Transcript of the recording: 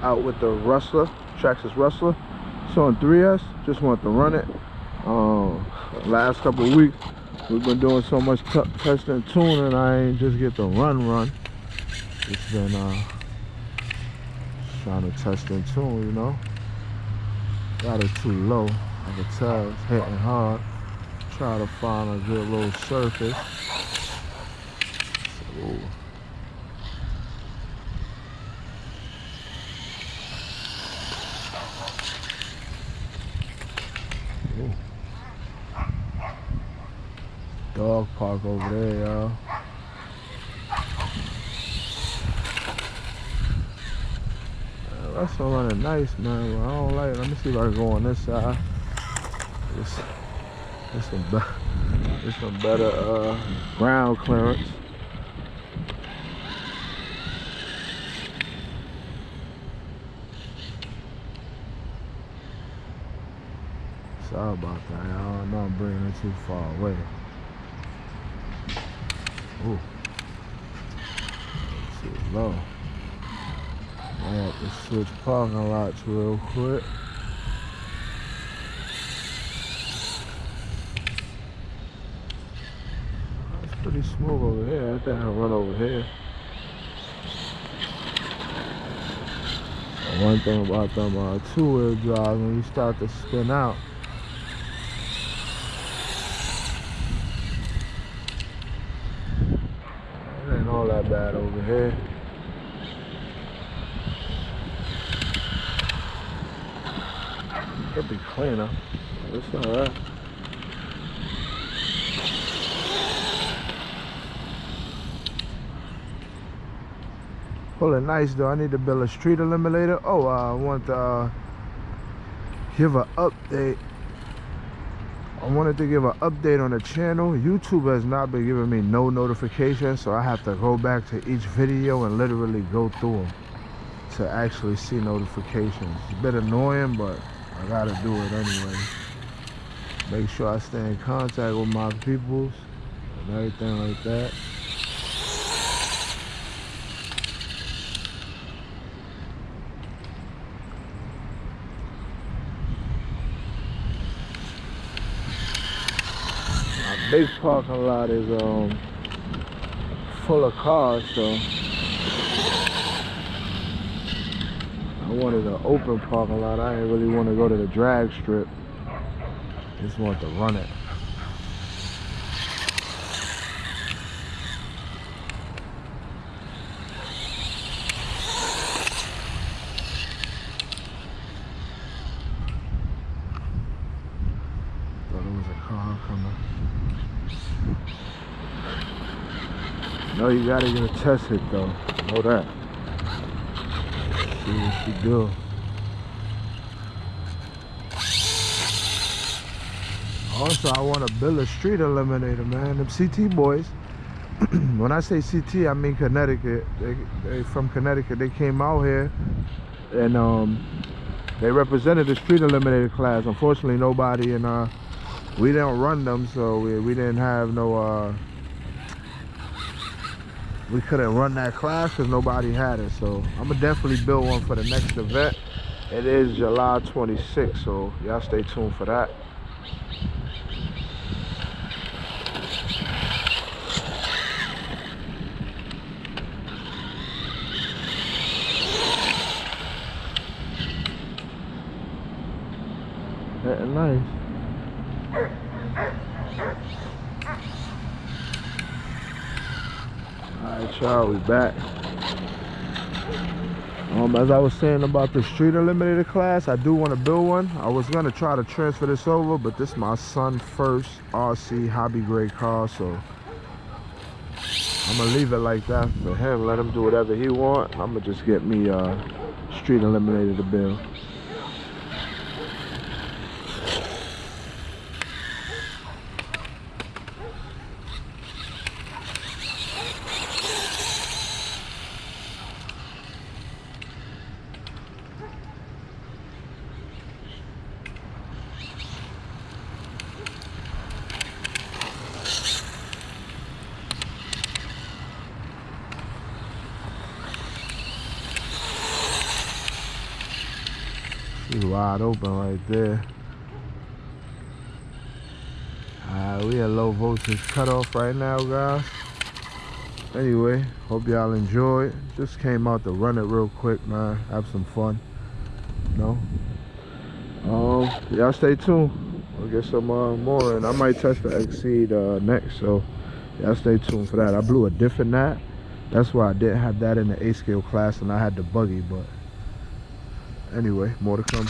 out with the Rustler, Traxxas Rustler. It's on 3S. Just want to run it. Last couple of weeks we've been doing so much testing and tuning, I ain't just get the run. It's been trying to test and tune, you know. Got it too low. I can tell it's hitting hard. Try to find a good little surface. So, dog park over there, y'all. That's running nice, man. But I don't like it. Let me see if I can go on this side. It's some better ground clearance. Sorry about that, y'all. I know I'm bringing it too far away. Ooh, too low. I have to switch parking lots real quick. It's pretty smooth over here. I think I'll run over here. And one thing about them two-wheel drives, when you start to spin out, it ain't all that bad over here. Could be cleaner. It's alright. Pulling nice though. I need to build a street eliminator. Oh, I want to give an update. I wanted to give an update on the channel. YouTube has not been giving me no notifications, so I have to go back to each video and literally go through them to actually see notifications. It's a bit annoying, but I gotta do it anyway. Make sure I stay in contact with my peoples and everything like that. My big parking lot is full of cars, so I wanted an open parking lot. I didn't really want to go to the drag strip. Just want to run it. Thought it was a car coming. No, you gotta get a test hit though. Know that. See what she do. Also, I want to build a street eliminator, man. Them CT boys. When I say CT, I mean Connecticut. They from Connecticut. They came out here and they represented the street eliminator class. Unfortunately, nobody and we didn't run them, so we didn't have no. We couldn't run that class because nobody had it. So I'm gonna definitely build one for the next event. It is July 26th, so y'all stay tuned for that. Getting nice. Alright, y'all, we back. As I was saying about the street eliminator class, I do want to build one. I was gonna try to transfer this over, but this is my son's first RC hobby grade car, so I'm gonna leave it like that for him. Let him do whatever he wants. I'm gonna just get me street eliminator to build. He's wide open right there. We at low voltage cutoff right now, guys. Anyway, hope y'all enjoyed. Just came out to run it real quick, man. Have some fun. You know? Y'all stay tuned. We'll get some more, and I might test the Exceed next. So y'all stay tuned for that. I blew a different knot. That's why I didn't have that in the A scale class, and I had the buggy. But anyway, more to come.